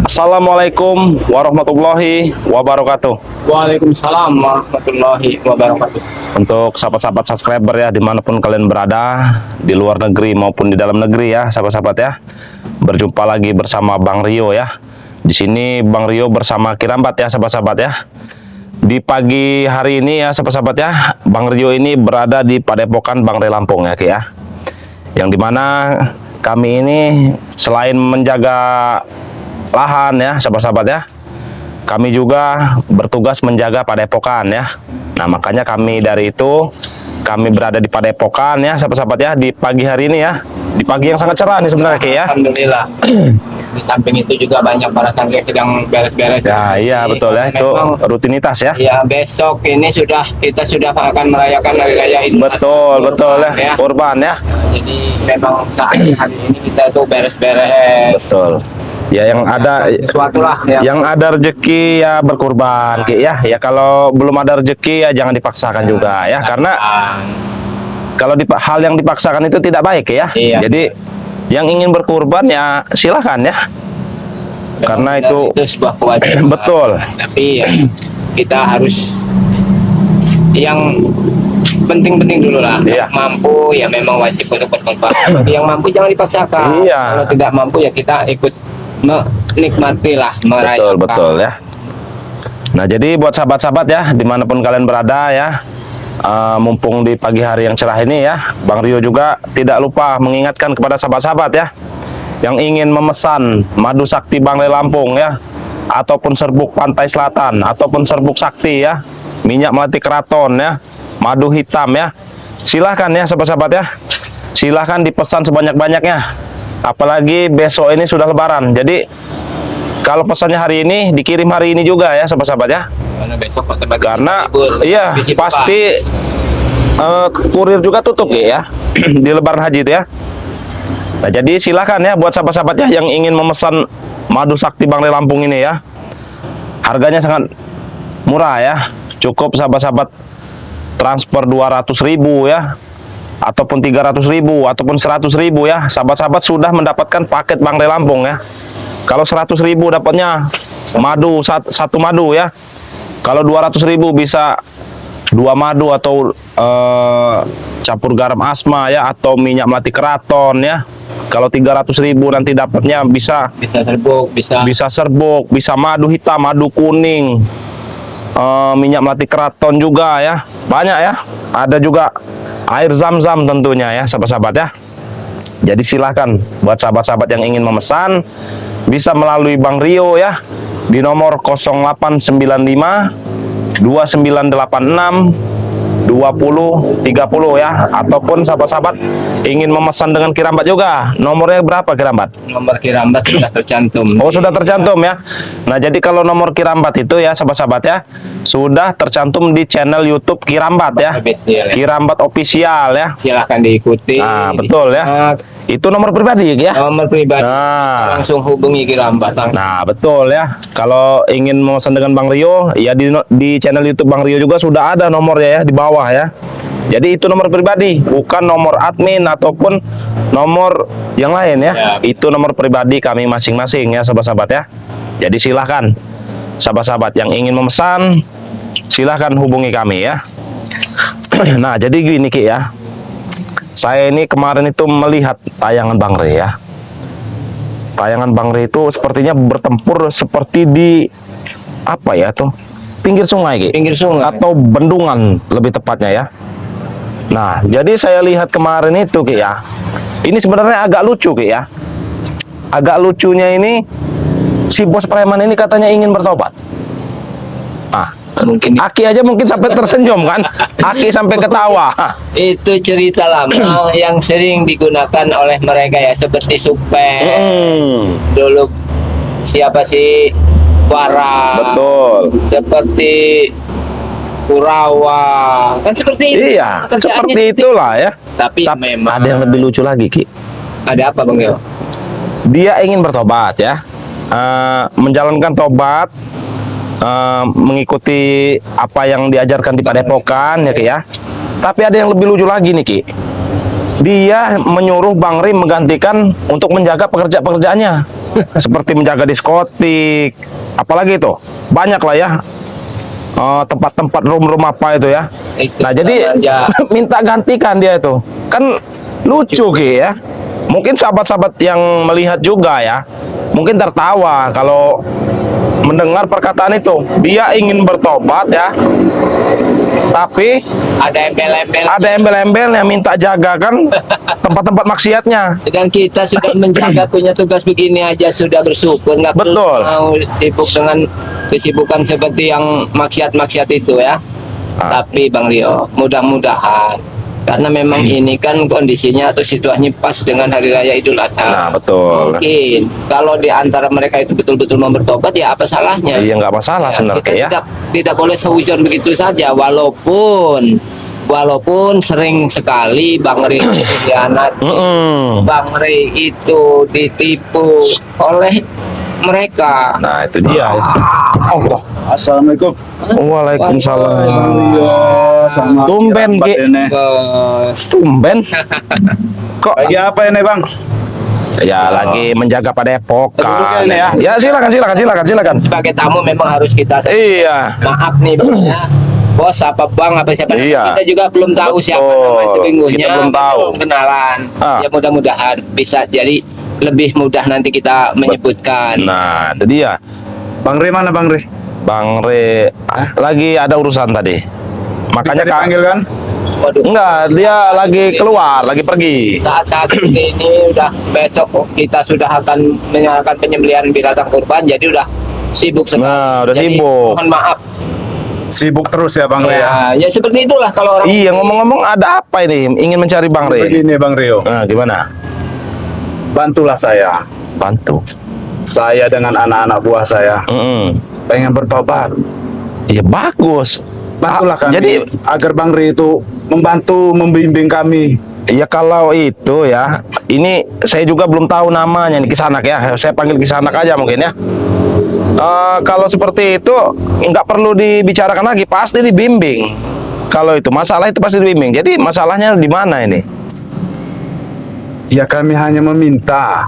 Assalamualaikum warahmatullahi wabarakatuh. Waalaikumsalam warahmatullahi wabarakatuh. Untuk sahabat-sahabat subscriber ya, dimanapun kalian berada, di luar negeri maupun di dalam negeri ya, sahabat-sahabat ya. Berjumpa lagi bersama Bang Rio ya. Di sini Bang Rio bersama Kirambat ya, sahabat-sahabat ya. Di pagi hari ini ya, sahabat-sahabat ya, Bang Rio ini berada di Padepokan Bangre Lampung ya, Ki ya. Yang dimana kami ini selain menjaga lahan ya, sahabat-sahabat ya, kami juga bertugas menjaga padepokan ya. Nah, makanya kami dari itu kami berada di padepokan ya, sahabat-sahabat ya, di pagi hari ini ya, di pagi yang sangat cerah nih sebenarnya, Ki ya. Alhamdulillah. Di samping itu juga banyak para santri yang sedang beres-beres. Ya, iya betul ya, itu memang, rutinitas ya. ya, besok ini kita sudah akan merayakan hari raya Idul Adha. Betul ya, kurban ya. Jadi memang saat hari ini kita tuh beres-beres. Betul. Ya, yang ada sesuatu lah yang ada rezeki ya berkurban, Ki ya. Ya, kalau belum ada rezeki ya jangan dipaksakan juga ya, karena kalau hal yang dipaksakan itu tidak baik ya. Iya. Jadi yang ingin berkurban ya silakan ya. Karena itu sebuah kewajiban. Betul. Tapi ya, kita harus yang penting-penting dulu lah. Iya. Mampu ya memang wajib untuk berkorban. Yang mampu jangan dipaksakan. Iya. Kalau tidak mampu ya kita ikut menikmati lah, merayakan. Betul ya. Nah, jadi buat sahabat-sahabat ya, dimanapun kalian berada ya, mumpung di pagi hari yang cerah ini ya, Bang Rio juga tidak lupa mengingatkan kepada sahabat-sahabat ya, yang ingin memesan madu sakti Bangre Lampung ya, ataupun serbuk Pantai Selatan, ataupun serbuk sakti ya, minyak melati keraton ya, madu hitam ya, silahkan ya sahabat-sahabat ya, silahkan dipesan sebanyak-banyaknya. Apalagi besok ini sudah lebaran, jadi kalau pesannya hari ini dikirim hari ini juga ya sahabat-sahabat ya. Karena iya pasti kurir juga tutup ya di lebaran haji itu ya. Nah, jadi silahkan ya buat sahabat-sahabat ya yang ingin memesan madu sakti Bangre Lampung ini ya. Harganya sangat murah ya. Cukup sahabat-sahabat transfer 200.000 ya, ataupun 300.000 ataupun 100.000 ya. Sahabat-sahabat sudah mendapatkan paket Bangre Lampung ya. Kalau 100.000 dapatnya madu satu madu ya. Kalau 200.000 bisa 2 madu atau campur garam asma ya, atau minyak melati keraton ya. Kalau 300.000 nanti dapatnya bisa serbuk, bisa madu hitam, madu kuning, minyak melati keraton juga ya. Banyak ya. Ada juga air zam-zam tentunya ya sahabat-sahabat ya. Jadi silahkan buat sahabat-sahabat yang ingin memesan bisa melalui Bang Rio ya di nomor 0895 2986 2030 ya, ataupun sahabat-sahabat ingin memesan dengan Kirambat juga. Nomornya berapa Kirambat? Nomor Kirambat sudah tercantum. Oh, sudah tercantum ya. Nah, jadi kalau nomor Kirambat itu ya sahabat-sahabat ya sudah tercantum di channel YouTube Kirambat ya. Kirambat official ya. Silahkan diikuti. Nah, betul ya. Itu nomor pribadi ya? Nomor pribadi. Nah, langsung hubungi Kirambat. Nah, betul ya. Kalau ingin memesan dengan Bang Rio, ya di channel YouTube Bang Rio juga sudah ada nomornya ya di bawah ya. Jadi itu nomor pribadi, bukan nomor admin ataupun nomor yang lain ya. Itu nomor pribadi kami masing-masing ya, sahabat-sahabat ya. Jadi silahkan sahabat-sahabat yang ingin memesan, silahkan hubungi kami ya. Nah, jadi gini Ki ya. Saya ini kemarin itu melihat tayangan Bang Re ya. Tayangan Bang Re itu sepertinya bertempur seperti di apa ya tuh? Pinggir sungai Ki. Pinggir sungai. Atau bendungan lebih tepatnya ya. Nah, jadi saya lihat kemarin itu Ki ya. Ini sebenarnya agak lucu Ki ya. Agak lucunya ini si bos preman ini katanya ingin bertobat. Nah, mungkin Aki aja mungkin sampai tersenyum kan. Aki sampai ketawa. Itu cerita lama yang sering digunakan oleh mereka ya, seperti Super dulu, siapa sih, Wara, betul, seperti Kurawa, kan seperti itu. Iya, seperti itulah ya. Tapi memang ada yang lebih lucu lagi Ki. Ada apa Bang Yo? Dia ingin bertobat ya, menjalankan tobat, mengikuti apa yang diajarkan di padepokan ya Ki ya. Tapi ada yang lebih lucu lagi nih Ki. dia menyuruh Bang Ri menggantikan untuk menjaga pekerja-pekerjaannya. Seperti menjaga diskotik, apalagi itu. Banyak lah ya. Tempat-tempat room-room apa itu ya. Itu Nah, jadi aja. minta gantikan dia itu. Kan lucu Ki ya. Mungkin sahabat-sahabat yang melihat juga ya, mungkin tertawa kalau mendengar perkataan itu. Dia ingin bertobat ya, tapi ada embel-embel. ada embel-embelnya minta jaga kan tempat-tempat maksiatnya. Sedang kita sudah menjaga punya tugas begini aja sudah bersyukur, nggak perlu Betul. mau sibuk dengan kesibukan seperti yang maksiat-maksiat itu ya. Tapi Bang Rio, mudah-mudahan karena memang ini kan kondisinya atau situasinya pas dengan hari raya Idul Nah, Adha. betul. Mungkin kalau di antara mereka itu betul-betul mau bertobat ya apa salahnya? Iya, nggak masalah Ya, sebenarnya kita ya. tidak boleh sehujon begitu saja, walaupun sering sekali Bang Ri dikhianati, Bang Ri itu ditipu oleh mereka. Nah, itu dia. Allah. Assalamualaikum. Waalaikumsalam. Sama Tumben, Ki. Tumben. Kok Lagi apa ini Bang? ya lagi menjaga padepokan. Duduknya ini ya. Ya, silakan. Sebagai tamu memang harus kita Iya. maaf nih Bang ya. Bos apa Bang apa siapa Iya. kita juga belum tahu siapa nama Betul. sebelumnya, Kita belum tahu. kenalan. Ah. Ya mudah-mudahan bisa jadi lebih mudah nanti kita menyebutkan. Nah, itu dia. Bang Ri mana Bang Ri? Bang Re lagi ada urusan tadi. Makanya Bisa dipanggil kan? Waduh. enggak, dia lagi keluar, lagi pergi. Saat-saat seperti ini udah besok kita sudah akan menyalakan penyembelihan binatang kurban, jadi udah sibuk sekali. Nah, udah Jadi, sibuk. Mohon maaf. Sibuk terus ya Bang Ri ya. Ya seperti itulah kalau orang. Iya, ngomong-ngomong ada apa ini? Ingin mencari Bang Re. Begini Bang Rio, Nah, gimana? bantulah saya. Bantu. Saya dengan anak-anak buah saya pengen bertobat. Iya, bagus. Bantulah kami Jadi agar Bang Ri itu membantu membimbing kami. ya kalau itu ya, ini saya juga belum tahu namanya nih Kisanak ya. Saya panggil Kisanak aja mungkin ya. Kalau seperti itu nggak perlu dibicarakan lagi, pasti dibimbing. Kalau itu masalah itu pasti dibimbing. Jadi masalahnya di mana ini? Ya kami hanya meminta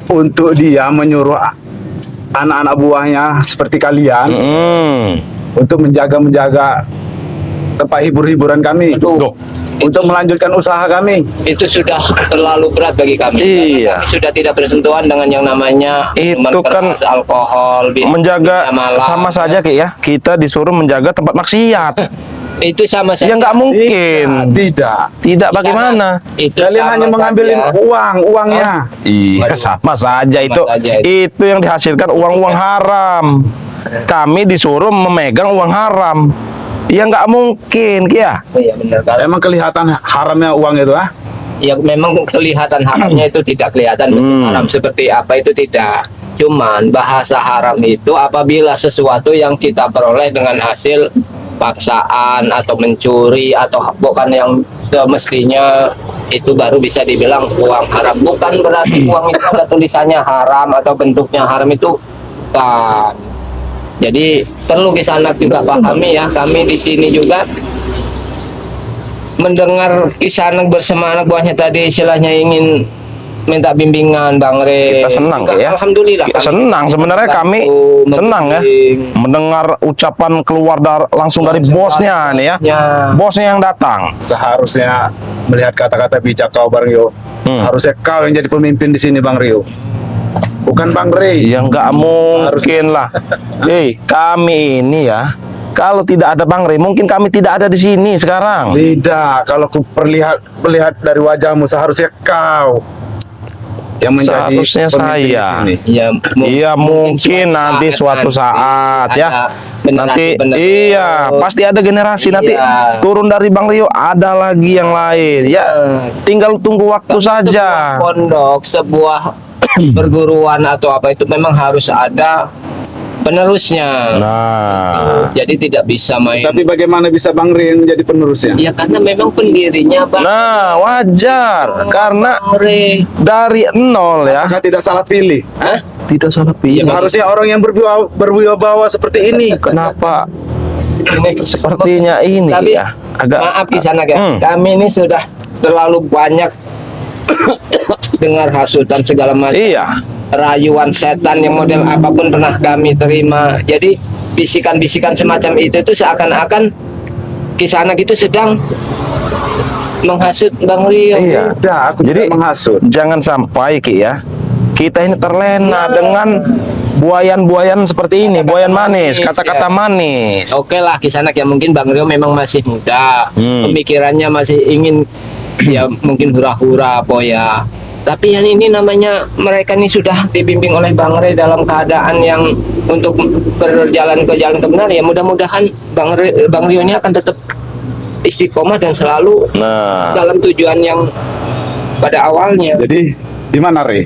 untuk dia menyuruh anak-anak buahnya seperti kalian untuk menjaga tempat hibur-hiburan kami, Aduh, untuk melanjutkan usaha kami. itu sudah terlalu berat bagi kami. Iya. Kami sudah tidak bersentuhan dengan yang namanya Itu minuman kan keras, alkohol, Menjaga malam. sama saja Ki ya. Kita disuruh menjaga tempat maksiat. Itu sama saja. Ya nggak mungkin. Tidak. Tidak bagaimana? Itu Kalian sama hanya mengambilin saja. uangnya. Iya, Waduh. sama saja Sama itu. saja Itu yang dihasilkan uang-uang haram. Kami disuruh memegang uang haram. Ya nggak mungkin, Ki ya. Iya benar kan. Emang kelihatan haramnya uang itu ah? Ya memang kelihatan haramnya itu tidak kelihatan haram seperti apa itu tidak. Cuman bahasa haram itu apabila sesuatu yang kita peroleh dengan hasil paksaan atau mencuri atau bukan yang semestinya, itu baru bisa dibilang uang haram. Bukan berarti uang itu ada tulisannya haram atau bentuknya haram, itu bukan. Jadi perlu Kisanak juga pahami ya, kami di sini juga mendengar Kisanak bersama anak buahnya tadi istilahnya ingin minta bimbingan Bang Re. Kita senang Juga ya. Alhamdulillah. Kita kami senang sebenarnya, kami membantu, senang ya membimbing. mendengar ucapan keluar langsung dari bosnya nih ya. Ya. Bosnya yang datang. Seharusnya melihat kata-kata bijak kau Bang Rio. Harusnya kau yang jadi pemimpin di sini Bang Rio. Bukan Bang Ri. Ya nggak mungkin lah. Kami ini ya, kalau tidak ada Bang Ri, mungkin kami tidak ada di sini sekarang. Tidak, kalau ku melihat dari wajahmu seharusnya kau yang menjadi Seharusnya pemimpin di saya. sini. Ya, Iya mungkin nanti suatu saat ya. Nanti iya pasti ada generasi nanti Iya. turun dari Bang Rio, ada lagi yang lain ya. Tinggal tunggu waktu saja. Sebuah pondok, sebuah perguruan atau apa itu memang harus ada penerusnya. Nah, Jadi tidak bisa main. Tapi bagaimana bisa Bang Ri yang menjadi penerusnya? Ya karena memang pendirinya Bang. nah wajar karena Bang Re. dari nol ya. Apakah tidak salah pilih? Hah? Tidak salah pilih. Seharusnya orang yang berwibawa seperti ini. Kenapa sepertinya ini Tapi ya agak maaf di sana ya. Hmm. Kami ini sudah terlalu banyak dengar hasutan segala macam. Iya. Rayuan setan yang model apapun pernah kami terima. Jadi bisikan-bisikan semacam itu tuh seakan-akan Kisanak itu sedang menghasut Bang Rio. Iya. Tidak, aku Jadi tidak menghasut. jangan sampai Ki ya, kita ini terlena dengan buayan-buayan seperti ini, buayan manis, kata-kata ya. manis. Oke lah Kisanak ya, mungkin Bang Rio memang masih muda, pemikirannya masih ingin ya mungkin hura-hura apa ya. Tapi yang ini namanya mereka ini sudah dibimbing oleh Bang Rio dalam keadaan yang untuk berjalan ke jalan kebenaran. Ya mudah-mudahan Bang Rio ini akan tetap istiqomah dan selalu Nah, dalam tujuan yang pada awalnya. Jadi di mana Re?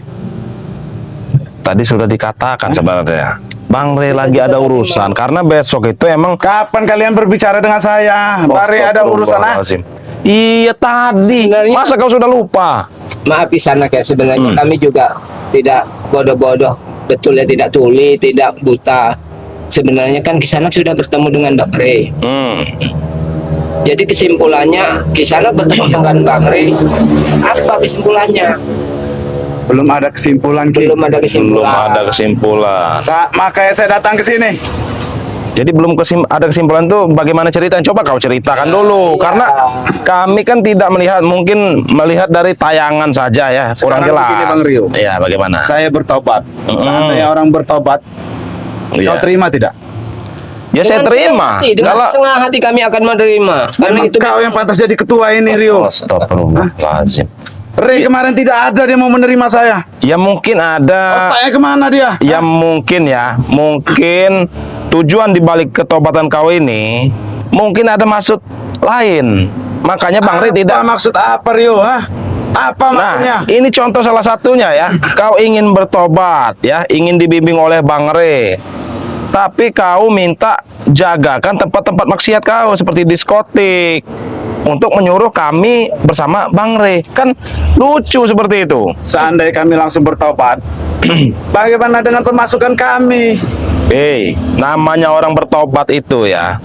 tadi sudah dikatakan sebenarnya, Bang Re lagi ada urusan karena besok itu emang Kapan kalian berbicara dengan saya? Bare ada urusan ah? Astagfirullahaladzim. Iya tadi, Sebenarnya- masa kau sudah lupa? Maaf Kisanak ya, sebenarnya kami juga tidak bodoh-bodoh, betul ya, tidak tuli, tidak buta. Sebenarnya kan Kisanak sudah bertemu dengan Bang Ray. Jadi kesimpulannya Kisanak bertemu dengan Bang Ray. Apa kesimpulannya? Belum ada kesimpulan Ki. Belum ada Belum kesimpulan. ada kesimpulan. Makanya saya datang ke sini. Jadi belum ada kesimpulan tuh bagaimana ceritanya? Coba kau ceritakan dulu, Iya. karena kami kan tidak melihat, mungkin melihat dari tayangan saja ya, kurang Sekarang jelas. begini, Bang Rio. Iya, bagaimana? Saya bertobat. Seandainya orang bertobat, Iya. kau terima tidak? Ya saya Dengan terima. setengah hati, dengan Kalau setengah hati kami akan menerima. Karena Memang itu kau yang pantas jadi ketua ini Rio. Astagfirullahaladzim. Re kemarin tidak ada dia mau menerima saya. Ya mungkin ada. Otaknya kemana dia? Ya mungkin tujuan dibalik ketobatan kau ini mungkin ada maksud lain. Makanya Bang Ray tidak. Maksud apa Rio? Hah? Apa maksudnya? Nah, ini contoh salah satunya ya. Kau ingin bertobat ya, ingin dibimbing oleh Bang Ray. Tapi kau minta jagakan tempat-tempat maksiat kau seperti diskotik untuk menyuruh kami bersama Bang Ray. Kan lucu seperti itu. Seandainya kami langsung bertobat, bagaimana dengan pemasukan kami? Hei, namanya orang bertobat itu ya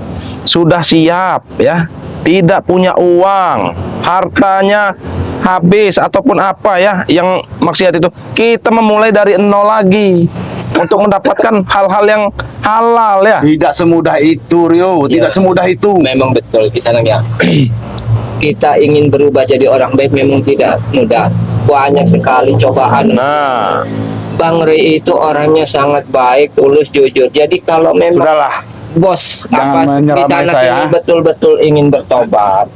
sudah siap ya, tidak punya uang, hartanya habis ataupun apa ya yang maksiat itu, kita memulai dari nol lagi untuk mendapatkan hal-hal yang halal ya. Tidak semudah itu Rio, tidak semudah itu. memang betul Kisanak ya. Kita ingin berubah jadi orang baik memang tidak mudah. Banyak sekali cobaan. Nah, Bang Ray itu orangnya sangat baik, tulus, jujur. Jadi kalau memang Sudahlah, bos Jangan apa menyeramai kita anak saya. ini betul-betul ingin bertobat,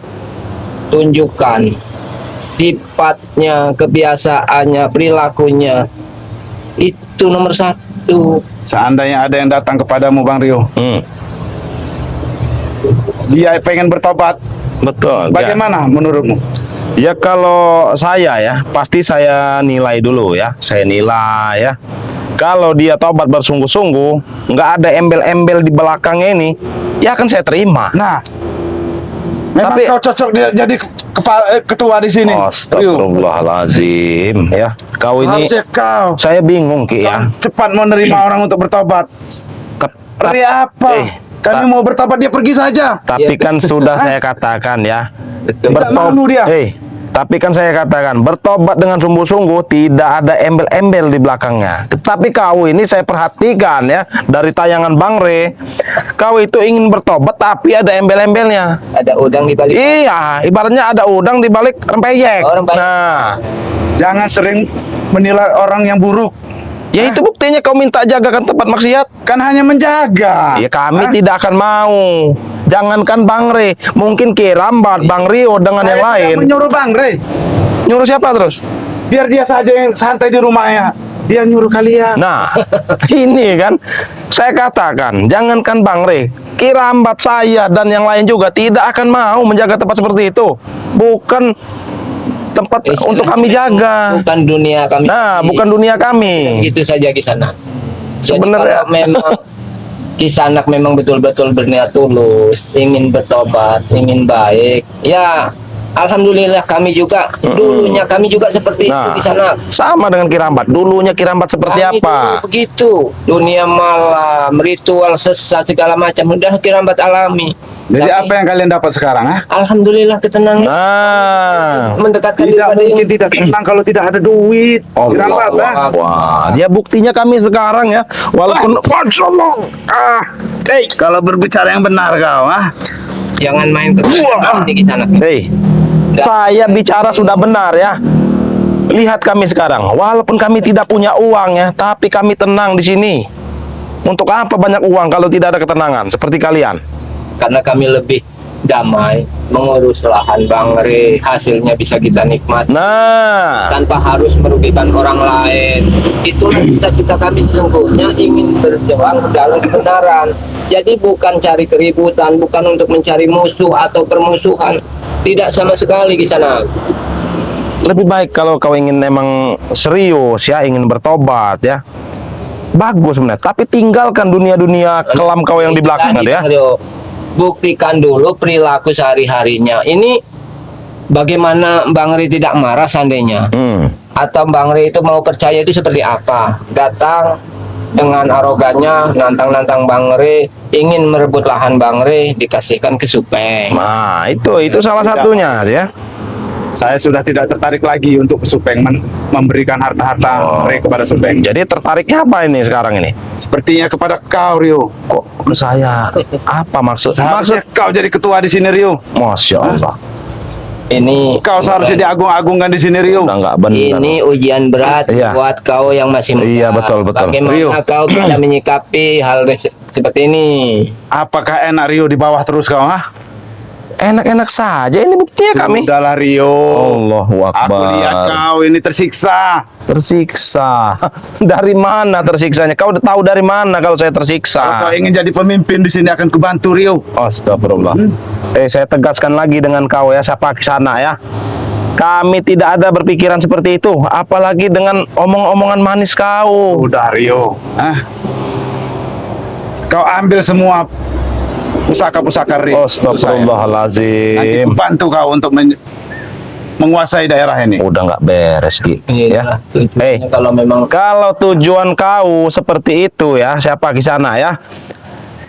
tunjukkan sifatnya, kebiasaannya, perilakunya. Itu nomor satu. seandainya ada yang datang kepadamu Bang Rio, dia pengen bertobat, betul. bagaimana menurutmu? Ya kalau saya ya, pasti saya nilai dulu ya. Saya nilai ya. Kalau dia tobat bersungguh-sungguh, nggak ada embel-embel di belakangnya ini, ya akan saya terima. Nah, memang Tapi- kau cocok jadi ketua di sini. Rio, Astagfirullahaladzim ya. Kau ini, harusnya kau saya bingung Ki ya. cepat menerima orang untuk bertobat. Ri apa? Kami mau bertobat, dia pergi saja. Tapi Iya, kan sudah saya katakan ya, Betul. Tidak malu dia. tapi kan saya katakan bertobat dengan sungguh-sungguh, tidak ada embel-embel di belakangnya. Tetapi kau ini saya perhatikan ya dari tayangan Bang Ray, kau itu ingin bertobat tapi ada embel-embelnya. Ada udang di balik. Iya, ibaratnya ada udang di balik rempeyek. Oh, rempeyek. Nah, Jangan sering menilai orang yang buruk. ya itu buktinya kau minta jagakan tempat maksiat. Kan hanya menjaga. Ya kami Hah? tidak akan mau. Jangankan Bang Ray, mungkin Ki Rambat, Bang Rio dengan yang Saya lain. tidak menyuruh Bang Ray. Nyuruh siapa terus? Biar dia saja yang santai di rumahnya. Dia nyuruh kalian. Nah, ini kan saya katakan, jangankan Bang Ray, Ki Rambat, saya dan yang lain juga tidak akan mau menjaga tempat seperti itu. Bukan tempat untuk kami jaga. Bukan dunia kami. Nah, bukan dunia kami. Gitu saja Kisanak. Jadi Sebenarnya- kalau memang Kisanak memang betul-betul berniat tulus, ingin bertobat, ingin baik, ya alhamdulillah kami juga dulunya kami juga seperti Nah, itu Kisanak. sama dengan Ki Rambat. Dulunya Ki Rambat seperti Kami apa? dulu begitu, dunia malam, ritual sesat segala macam udah Ki Rambat alami. Jadi Tapi, apa yang kalian dapat sekarang? Ah? alhamdulillah ketenangan Nah, mendekatkan Tidak daripada mungkin yang tidak tenang kalau tidak ada duit. Kirabat, ah. wah, ya buktinya kami sekarang ya, walaupun Kalau berbicara yang benar kau, ah. jangan main ke di sana. saya bicara sudah benar ya. Lihat kami sekarang, walaupun kami tidak punya uang ya, tapi kami tenang di sini. Untuk apa banyak uang kalau tidak ada ketenangan seperti kalian? Karena kami lebih damai mengurus lahan Bang Re, hasilnya bisa kita nikmati Nah, tanpa harus merugikan orang lain. Itulah cita-cita kami sesungguhnya, ingin berjuang dalam kebenaran. Jadi bukan cari keributan, bukan untuk mencari musuh atau permusuhan, tidak sama sekali di sana. lebih baik kalau kau ingin memang serius ya, ingin bertobat ya. Bagus sebenarnya, tapi tinggalkan dunia-dunia kelam kau yang di belakang Tadi, ya. Bang Rio, buktikan dulu perilaku sehari-harinya. Ini bagaimana Bang Re tidak marah seandainya? Atau Bang Re itu mau percaya itu seperti apa? Datang dengan arogannya, nantang-nantang Bang Re, ingin merebut lahan Bang Re, dikasihkan ke Supeng. Nah, itu salah satunya ya. Saya sudah tidak tertarik lagi untuk Supeng memberikan harta-harta mereka kepada Supeng. Jadi tertariknya apa ini sekarang ini? Sepertinya kepada kau, Rio. Kok saya apa maksud? Seharusnya kau jadi ketua di sini, Rio. Masya Allah. Ini Kau seharusnya diagung-agungkan di sini, Rio. Udah nggak benar. ini ujian berat Iya. buat kau yang masih muda. Iya, betul. Bagaimana Rio. kau bisa menyikapi hal seperti ini? Apakah enak Rio di bawah terus kau, ah? Enak-enak saja ini buktinya kami. Sudahlah, Rio. Allahu Aku lihat Akbar. kau ini tersiksa. Tersiksa. Dari mana tersiksanya? Kau udah tahu dari mana kalau saya Kalau tersiksa? kau ingin jadi pemimpin di sini akan kubantu, Rio. Astagfirullah. Saya tegaskan lagi dengan kau ya, siapa di sana ya. Kami tidak ada berpikiran seperti itu, apalagi dengan omong-omongan manis kau. Udah, Rio. Ah. Kau ambil semua pusaka-pusaka Rio. Nanti Astagfirullahalazim. bantu kau untuk menguasai daerah ini. Udah nggak beres Ki. Ya. Inilah tujuannya kalau memang Kalau tujuan kau seperti itu ya, siapa di sana ya,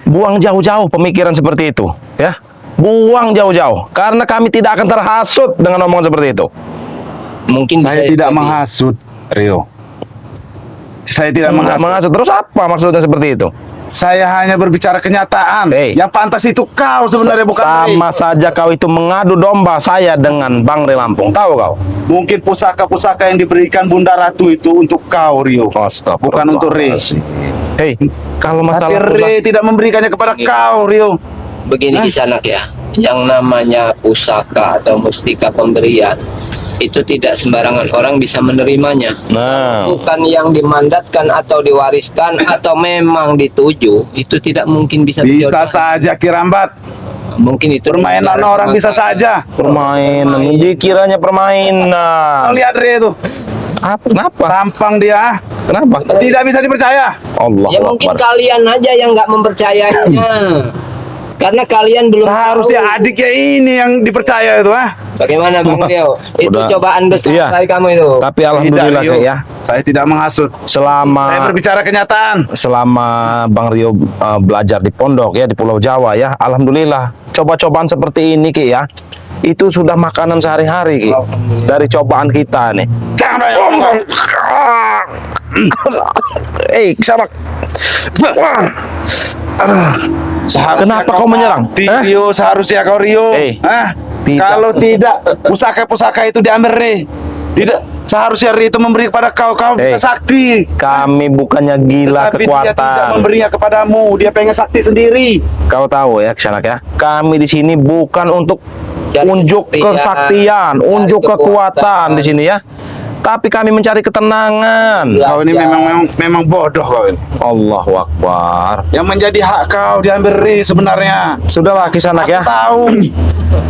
buang jauh-jauh pemikiran seperti itu ya. Buang jauh-jauh, karena kami tidak akan terhasut dengan omongan seperti itu. mungkin Saya bisa tidak jadi. menghasut, Rio. Saya tidak Nggak menghasut. menghasut. Terus apa maksudnya seperti itu? Saya hanya berbicara kenyataan. Yang pantas itu kau sebenarnya, bukan Sama Rio. saja kau itu mengadu domba saya dengan Bang Re Lampung. Tahu kau? Mungkin pusaka-pusaka yang diberikan Bunda Ratu itu untuk kau, Rio. Bukan untuk Re. Hei, kalau Tapi masalah Re tidak memberikannya kepada kau, Rio. Begini di sana ya, yang namanya pusaka atau mustika pemberian itu tidak sembarangan orang bisa menerimanya. Nah, Bukan yang dimandatkan atau diwariskan atau memang dituju, itu tidak mungkin bisa Bisa dijodohkan. saja Kirambat. Mungkin itu Permainan orang bisa saja. permainan. Dikiranya Kau permainan. lihat Re itu. Kenapa? Tampang dia. Kenapa? Tidak bisa dipercaya. Allah Ya mungkin Akbar. kalian aja yang nggak mempercayainya. Karena kalian belum Seharusnya tahu. adiknya ini yang dipercaya itu, ah. Bagaimana Bang Rio? Itu Udah. cobaan besar Iya. dari kamu itu. Tapi alhamdulillah Tidak, Rio. Kak, ya. Saya tidak menghasut. Saya Selama berbicara kenyataan. Bang Rio belajar di pondok ya di Pulau Jawa ya, alhamdulillah coba-cobaan seperti ini Ki ya, itu sudah makanan sehari-hari Ki. Dari cobaan kita nih. Jangan banyak ngomong. Kesana. Seharusnya Kenapa kau menyerang? mati, Hah? Rio, seharusnya kau Rio. Tidak. Kalau tidak, pusaka-pusaka itu diambil Re. Tidak, seharusnya Re itu memberi kepada kau. Kau bisa sakti. Kami bukannya gila Tapi dia tidak kekuatan. memberinya kepadamu. Dia pengen sakti sendiri. Kau tahu ya Kisanak ya, kami di sini bukan untuk Cari unjuk kesaktian, kesaktian, unjuk cari kekuatan kekuatan. di sini ya. Tapi kami mencari ketenangan. Ya. Kau ini memang bodoh kau ini. Allahu Akbar. Yang menjadi hak kau diambil Re sebenarnya. Sudahlah Kisanak ya. Aku tahu.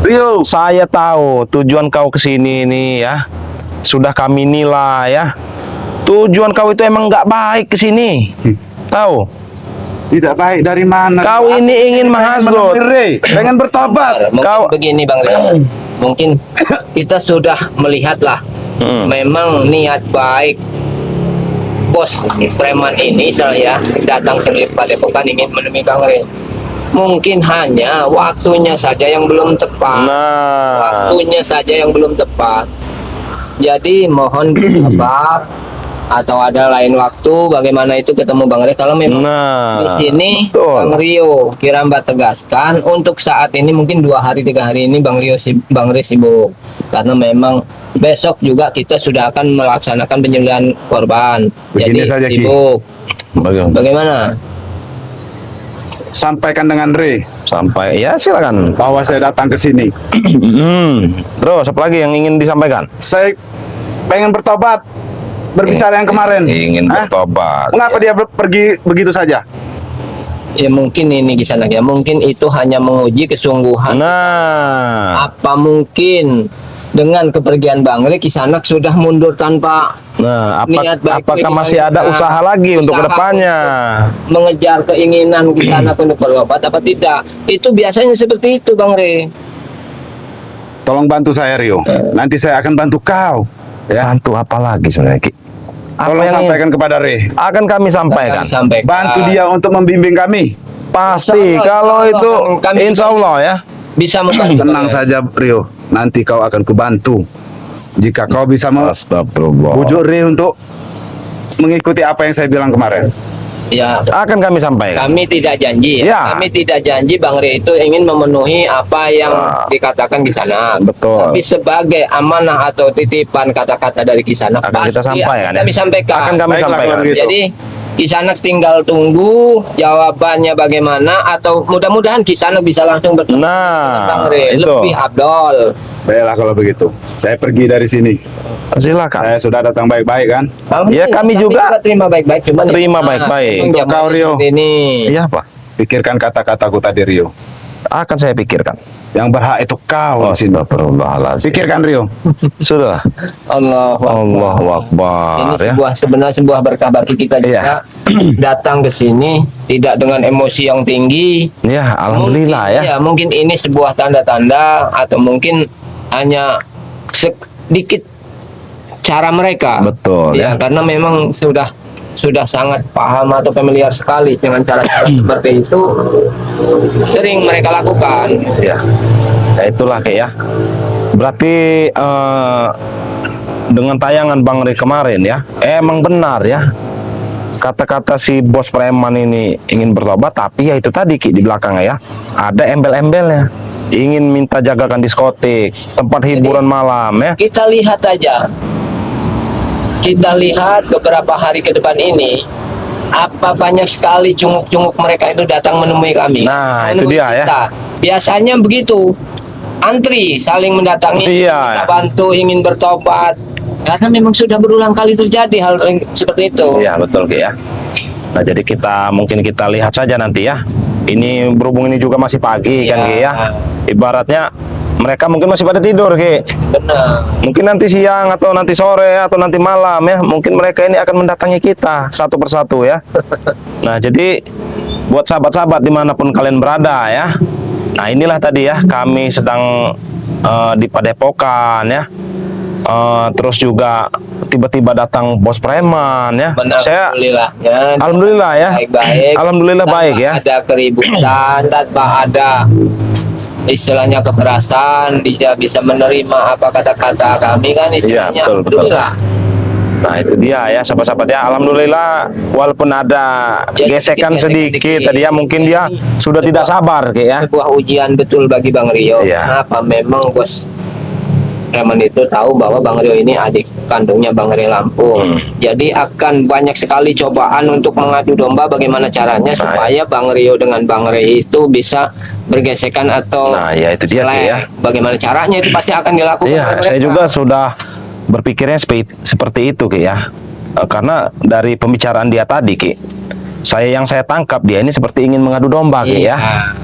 Rio, Saya tahu tujuan kau kesini ini ya. Sudah kami nilai ya. Tujuan kau itu emang nggak baik kesini. Tahu? tidak baik dari mana? Kau ini ingin menghasut. Re, pengen bertobat. Mungkin Kau- begini Bang Rio. Mungkin kita sudah melihatlah memang niat baik bos preman ini saya datang ke Padepokan ingin menemui Bang Rio. Mungkin hanya waktunya saja yang belum tepat. Nah, Waktunya saja yang belum tepat. Jadi mohon bersabar, atau ada lain waktu bagaimana itu ketemu Bang Rio. Kalau memang nah, di sini betul. Bang Rio Kiramba tegaskan untuk saat ini mungkin 2 hari 3 hari ini Bang Rio sibuk, karena memang besok juga kita sudah akan melaksanakan penyembelihan korban. Begini Jadi saja, Ki. sibuk. Bagaimana? Bagaimana? Sampaikan dengan Re Sampai ya silakan. bahwa saya datang ke sini. Terus apa lagi yang ingin disampaikan? Saya pengen bertobat, berbicara yang kemarin. Ingin Hah? bertobat. Mengapa dia pergi begitu saja? Ya mungkin ini Kisanak ya, mungkin itu hanya menguji kesungguhan. Nah, Apa mungkin dengan kepergian Bang Rio Kisanak sudah mundur tanpa niat baik apakah ini masih yang ada kita usaha lagi untuk usaha kedepannya? mengejar keinginan Kisanak untuk berobat apa tidak? Itu biasanya seperti itu Bang Rio. Tolong bantu saya, Rio. Nanti saya akan bantu kau. Ya, bantu apa lagi sebenarnya, Ki? Apa Tolong yang sampaikan kepada Re. akan kami sampaikan? Sampaikan. Bantu dia untuk membimbing kami. Pasti, Insya Allah, kalau insya itu Allah, kami insya Allah ya. Bisa membantu. Tenang saja, Rio. Nanti kau akan kubantu. Jika kau bisa Astagfirullah. bujuk Re untuk mengikuti apa yang saya bilang kemarin. Ya, Akan kami sampaikan. kami tidak janji. Ya. Kami tidak janji Bang Rio itu ingin memenuhi apa yang dikatakan Kisanak. Betul. Tapi sebagai amanah atau titipan kata-kata dari Kisanak Akan kita sampaikan, ya? kami sampaikan. Akan kami Baiklah, sampaikan. kalau begitu. Jadi Kisanak tinggal tunggu jawabannya bagaimana, atau mudah-mudahan Kisanak bisa langsung bertemu dengan Bang Nah, Rio. itu. Lebih abdol. Baiklah kalau begitu. Saya pergi dari sini. Silakan. Saya sudah datang baik-baik kan? Ya, kami juga terima baik-baik, cuman terima ya, baik-baik. memang Untuk zamannya kau, Rio. seperti ini. Iya, Pak. Pikirkan kata-kataku tadi, Rio. Akan saya pikirkan. Yang berhak itu kau di sini. Astagfirullahaladzim. Pikirkan, Rio. Sudah. Allahu Allahu Ini Akbar ya. sebenarnya sebuah berkah bagi kita juga. Iya. Datang ke sini tidak dengan emosi yang tinggi. Ya, alhamdulillah Mungkin, ya. mungkin ini sebuah tanda-tanda, atau mungkin hanya sedikit cara mereka. Betul Ya, ya. karena memang sudah sangat paham atau familiar sekali dengan cara-cara seperti itu. Sering mereka lakukan. Ya. Ya itulah kayak ya. Berarti dengan tayangan Bang Ri kemarin ya, emang benar ya. Kata-kata si bos preman ini ingin bertobat, tapi ya itu tadi Ki, di belakangnya ya. Ada embel-embelnya. Ingin minta jagakan diskotik, tempat hiburan malam ya. Kita lihat aja. Kita lihat beberapa hari ke depan ini, apa banyak sekali cunguk-cunguk mereka itu datang menemui kami. Nah, itu Menemui dia ya. kita. Biasanya begitu. Antri saling mendatangi, Iya. kita bantu ingin bertobat. Karena memang sudah berulang kali terjadi hal seperti itu. Iya betul Ki ya. Nah jadi mungkin kita lihat saja nanti ya. Ini berhubung ini juga masih pagi kan Ki ya. Ibaratnya mereka mungkin masih pada tidur Ki. Benar. Mungkin nanti siang atau nanti sore atau nanti malam ya. Mungkin mereka ini akan mendatangi kita satu persatu ya. Nah jadi buat sahabat-sahabat dimanapun kalian berada ya. Nah inilah tadi ya, kami sedang di Padepokan ya. Terus juga tiba-tiba datang bos preman ya. Benar, Saya alhamdulillah ya. Baik-baik. Alhamdulillah Tanpa baik ya. Ada keributan, tanpa ada istilahnya kekerasan, dia bisa menerima apa kata-kata kami kan istilahnya. Iya, betul. Alhamdulillah. Nah itu dia ya sahabat-sahabat ya. Alhamdulillah walaupun ada Ya, gesekan sedikit. sedikit tadi ya, mungkin dia sudah tidak sabar Ki ya. Sebuah ujian betul bagi Bang Rio. Iya. Kenapa? Memang bos preman itu tahu bahwa Bang Rio ini adik kandungnya Bang Rio Lampung. Jadi akan banyak sekali cobaan untuk mengadu domba bagaimana caranya supaya Bang Rio dengan Bang Rio itu bisa bergesekan atau Nah ya itu dia Ki selek. ya. Bagaimana caranya itu pasti akan dilakukan Iya, oleh saya mereka. juga sudah berpikirnya seperti itu Ki ya. Karena dari pembicaraan dia tadi Ki, yang saya tangkap dia ini seperti ingin mengadu domba Ki Iya. ya.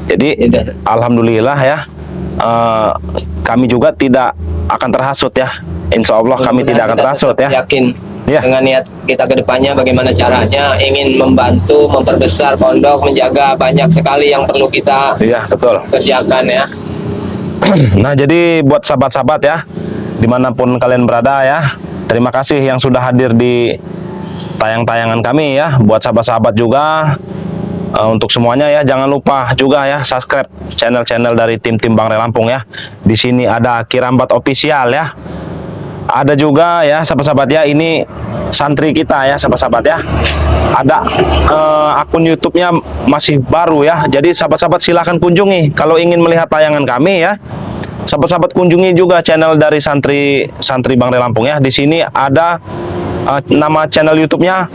Jadi Iya. alhamdulillah ya, kami juga tidak akan terhasut ya. Insya Allah kami tidak akan Kita terhasut tetap ya. Yakin Iya. dengan niat kita ke depannya bagaimana caranya ingin membantu memperbesar pondok, menjaga banyak sekali yang perlu kita Iya betul. kerjakan ya. Nah jadi buat sahabat-sahabat ya, dimanapun kalian berada ya, terima kasih yang sudah hadir di tayang-tayangan kami ya. Buat sahabat-sahabat juga Untuk semuanya ya, jangan lupa juga ya subscribe channel-channel dari tim-tim Bang Ray Lampung ya. Di sini ada Kirambat Official ya. Ada juga ya sahabat-sahabat ya, ini santri kita ya sahabat-sahabat ya. Ada akun YouTube-nya masih baru ya. Jadi sahabat-sahabat silahkan kunjungi kalau ingin melihat tayangan kami ya. Sahabat-sahabat kunjungi juga channel dari santri Bang Ray Lampung ya. Di sini ada nama channel YouTube-nya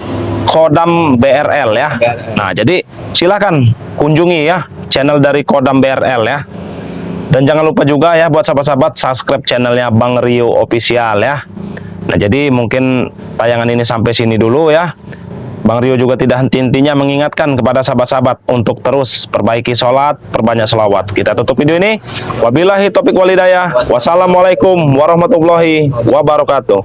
Kodam BRL ya. Nah, jadi silakan kunjungi ya channel dari Kodam BRL ya. Dan jangan lupa juga ya buat sahabat-sahabat subscribe channelnya Bang Rio Official ya. Nah, jadi mungkin tayangan ini sampai sini dulu ya. Bang Rio juga tidak henti-hentinya mengingatkan kepada sahabat-sahabat untuk terus perbaiki sholat, perbanyak selawat. Kita tutup video ini. Wabillahi taufiq walhidayah. Wassalamualaikum warahmatullahi wabarakatuh.